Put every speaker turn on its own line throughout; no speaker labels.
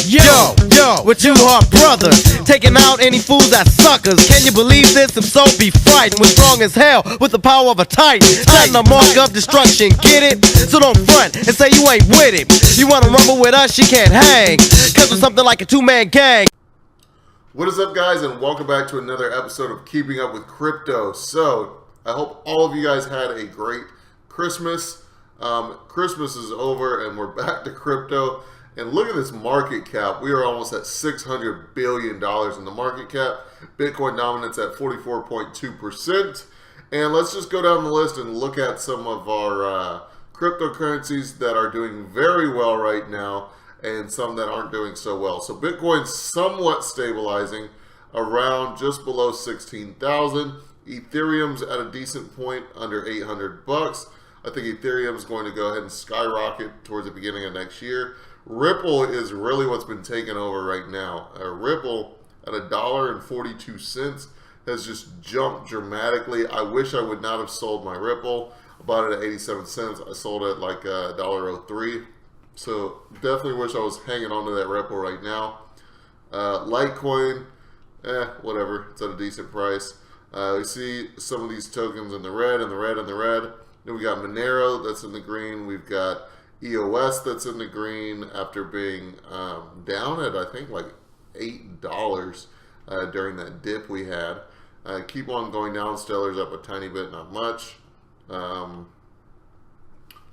Yo, with you are brother, taking out any fools that suckers. Can you believe this? If so, be frightened. We're strong as hell with the power of a titan. Setting the mark of destruction, get it? So don't front and say you ain't with it. You wanna rumble with us, you can't hang, cause we're something like a two-man gang.
What is up, guys, and welcome back to another episode of Keeping Up with Crypto. So, I hope all of you guys had a great Christmas. Christmas is over and we're back to crypto. And look at this market cap. We are almost at $600 billion in the market cap. Bitcoin dominance at 44.2%. And let's just go down the list and look at some of our cryptocurrencies that are doing very well right now and some that aren't doing so well. So Bitcoin's somewhat stabilizing around just below 16,000. Ethereum's at a decent point under 800 bucks. I think Ethereum's going to go ahead and skyrocket towards the beginning of next year. Ripple is really what's been taking over right now. Ripple at $1.42 has just jumped dramatically. I wish I would not have sold my Ripple. I bought it at 87 cents. I sold it like $1.03. So definitely wish I was hanging on to that Ripple right now. Litecoin, whatever. It's at a decent price. We see some of these tokens in the red, and the red, and the red. Then we got Monero that's in the green. We've got EOS that's in the green after being down at, I think, like $8 during that dip we had. Keep on going down. Stellar's up a tiny bit, not much.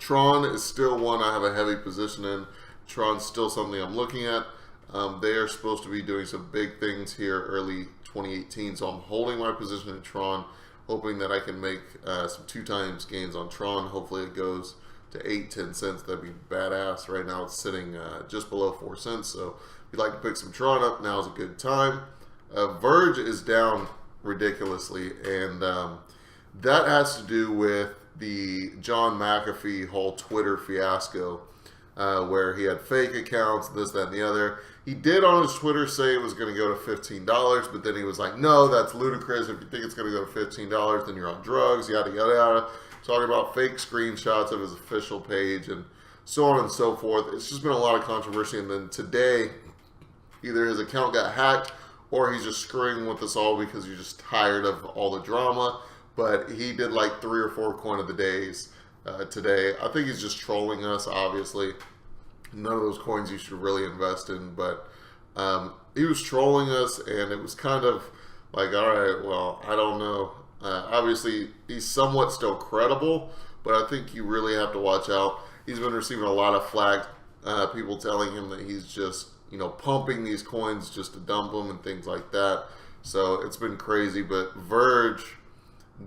Tron is still one I have a heavy position in. Tron's still something I'm looking at. They are supposed to be doing some big things here early 2018, so I'm holding my position in Tron, hoping that I can make some 2x gains on Tron. Hopefully it goes to 8-10 cents. That'd be badass. Right now it's sitting just below 4 cents, so if you'd like to pick some Tron up, now's a good time. Verge is down ridiculously, and that has to do with the John McAfee whole Twitter fiasco, where he had fake accounts, this, that, and the other. He did on his Twitter say it was going to go to $15, but then he was like, no, that's ludicrous. If you think it's going to go to $15, then you're on drugs, yada, yada, yada. Talking about fake screenshots of his official page and so on and so forth. It's just been a lot of controversy. And then today, either his account got hacked or he's just screwing with us all because he's just tired of all the drama. But he did like 3 or 4 coin of the days today. I think he's just trolling us, obviously. None of those coins you should really invest in. But he was trolling us, and it was kind of like, all right, well, I don't know. Obviously, he's somewhat still credible, but I think you really have to watch out. He's been receiving a lot of flack, people telling him that he's just, pumping these coins just to dump them and things like that. So it's been crazy, but Verge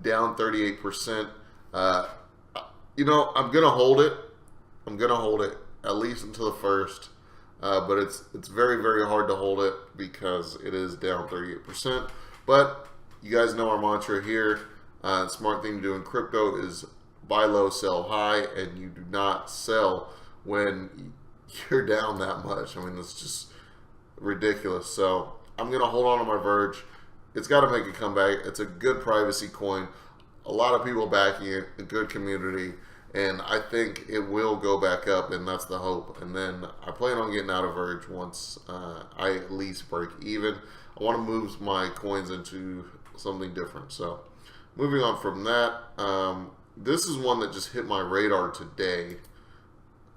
down 38%. I'm going to hold it. I'm going to hold it at least until the first. But it's very, very hard to hold it because it is down 38%. But you guys know our mantra here. Smart thing to do in crypto is buy low, sell high, and you do not sell when you're down that much. I mean, it's just ridiculous. So I'm going to hold on to my Verge. It's got to make a comeback. It's a good privacy coin. A lot of people backing it, a good community, and I think it will go back up, and that's the hope. And then I plan on getting out of Verge once I at least break even. I want to move my coins into something different. So moving on from that, this is one that just hit my radar today.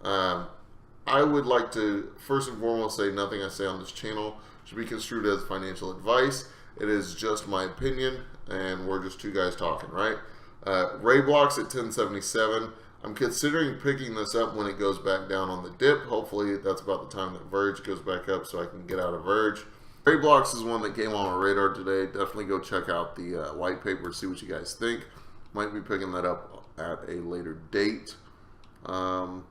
I would like to first and foremost say nothing I say on this channel should be construed as financial advice. It is just my opinion, and we're just two guys talking, right? Rayblock's at 1077. I'm considering picking this up when it goes back down on the dip. Hopefully that's about the time that Verge goes back up so I can get out of Verge. Rayblock's is one that came on my radar today. Definitely go check out the white paper to see what you guys think. Might be picking that up at a later date. And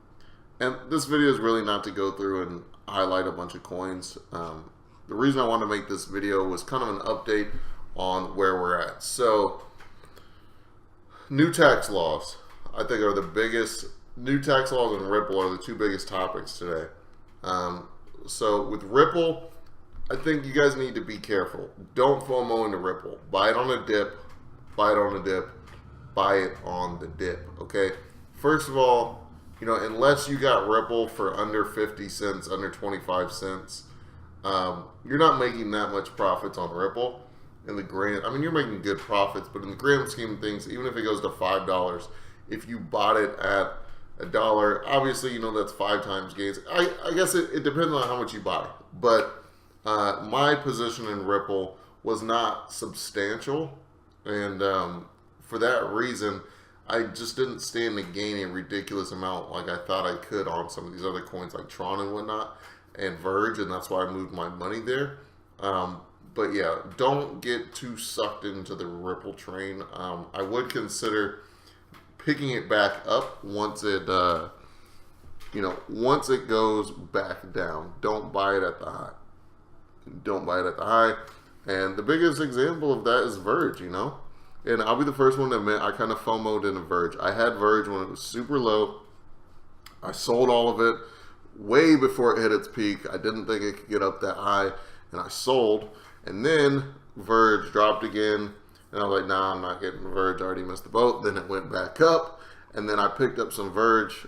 this video is really not to go through and highlight a bunch of coins. The reason I wanted to make this video was kind of an update on where we're at. So, new tax laws, I think, are the biggest. New tax laws and Ripple are the two biggest topics today. So, with Ripple, I think you guys need to be careful. Don't FOMO into Ripple. Buy it on a dip. Buy it on a dip. Buy it on the dip. Okay? First of all, unless you got Ripple for under 50 cents, under 25 cents, you're not making that much profits on Ripple in the grand. I mean, you're making good profits, but in the grand scheme of things, even if it goes to $5, if you bought it at $1, obviously, that's 5 times gains. I guess it depends on how much you buy, but my position in Ripple was not substantial, and for that reason, I just didn't stand to gain a ridiculous amount like I thought I could on some of these other coins like Tron and whatnot, and Verge, and that's why I moved my money there. But yeah, don't get too sucked into the Ripple train. I would consider picking it back up once it, once it goes back down. Don't buy it at the high. Don't buy it at the high. And the biggest example of that is Verge, And I'll be the first one to admit I kind of FOMO'd into Verge. I had Verge when it was super low. I sold all of it way before it hit its peak. I didn't think it could get up that high, and I sold. And then Verge dropped again, and I was like, nah, I'm not getting Verge. I already missed the boat. Then it went back up, and then I picked up some Verge.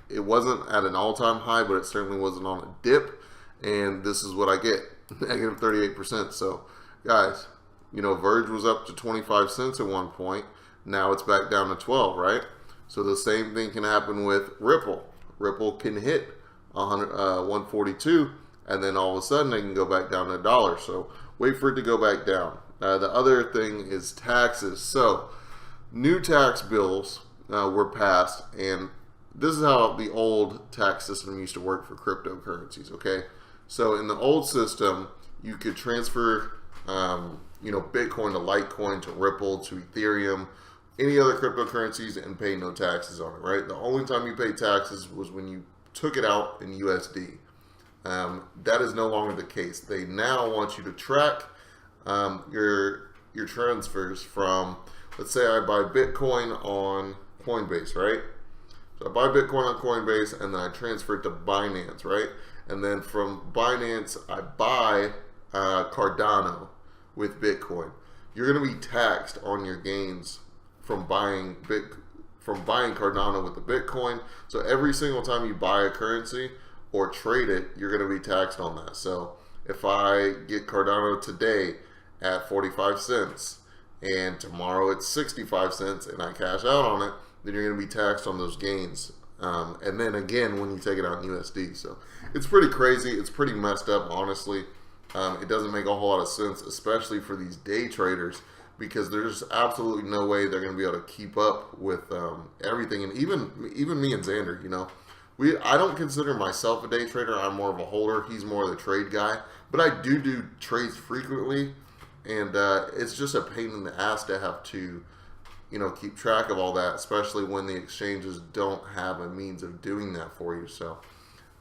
It wasn't at an all-time high, but it certainly wasn't on a dip, and this is what I get, negative 38%. So, guys, Verge was up to 25 cents at one point. Now it's back down to 12, right? So the same thing can happen with Ripple. Ripple can hit 142, and then all of a sudden they can go back down to $1. So wait for it to go back down. The other thing is taxes. So new tax bills were passed, and this is how the old tax system used to work for cryptocurrencies, okay? So in the old system, you could transfer Bitcoin to Litecoin to Ripple to Ethereum, any other cryptocurrencies, and pay no taxes on it, right? The only time you pay taxes was when you took it out in USD. That is no longer the case. They now want you to track your transfers from, let's say I buy Bitcoin on Coinbase, right? So I buy Bitcoin on Coinbase, and then I transfer it to Binance, right? And then from Binance, I buy Cardano with Bitcoin. You're going to be taxed on your gains from buying Cardano with the Bitcoin. So every single time you buy a currency or trade it, you're going to be taxed on that. So if I get Cardano today at 45 cents and tomorrow it's 65 cents and I cash out on it, then you're going to be taxed on those gains. And then again, when you take it out in USD. So it's pretty crazy. It's pretty messed up, honestly. It doesn't make a whole lot of sense, especially for these day traders, because there's absolutely no way they're going to be able to keep up with everything. And even me and Xander, I don't consider myself a day trader. I'm more of a holder. He's more of the trade guy. But I do trades frequently, and it's just a pain in the ass to have to keep track of all that, especially when the exchanges don't have a means of doing that for you. So,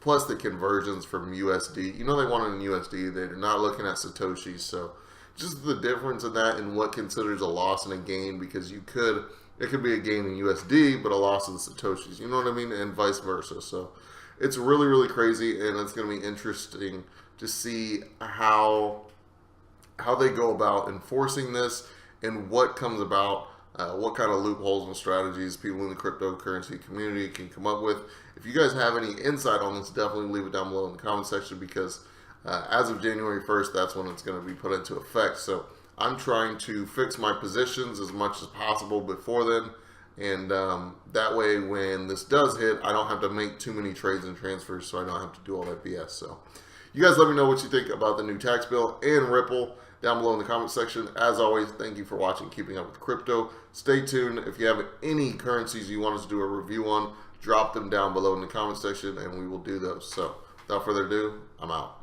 plus the conversions from USD, they want it in USD. They're not looking at Satoshis. So, just the difference in that and what considers a loss and a gain, because it could be a gain in USD, but a loss in Satoshis. You know what I mean? And vice versa. So, it's really, really crazy, and it's going to be interesting to see how they go about enforcing this and what comes about. What kind of loopholes and strategies people in the cryptocurrency community can come up with. If you guys have any insight on this, definitely leave it down below in the comment section, because as of January 1st, that's when it's going to be put into effect. So I'm trying to fix my positions as much as possible before then, and that way when this does hit, I don't have to make too many trades and transfers, so I don't have to do all that BS. So you guys let me know what you think about the new tax bill and Ripple down below in the comment section. As always, thank you for watching Keeping Up with Crypto. Stay tuned. If you have any currencies you want us to do a review on, drop them down below in the comment section, and we will do those. So without further ado, I'm out.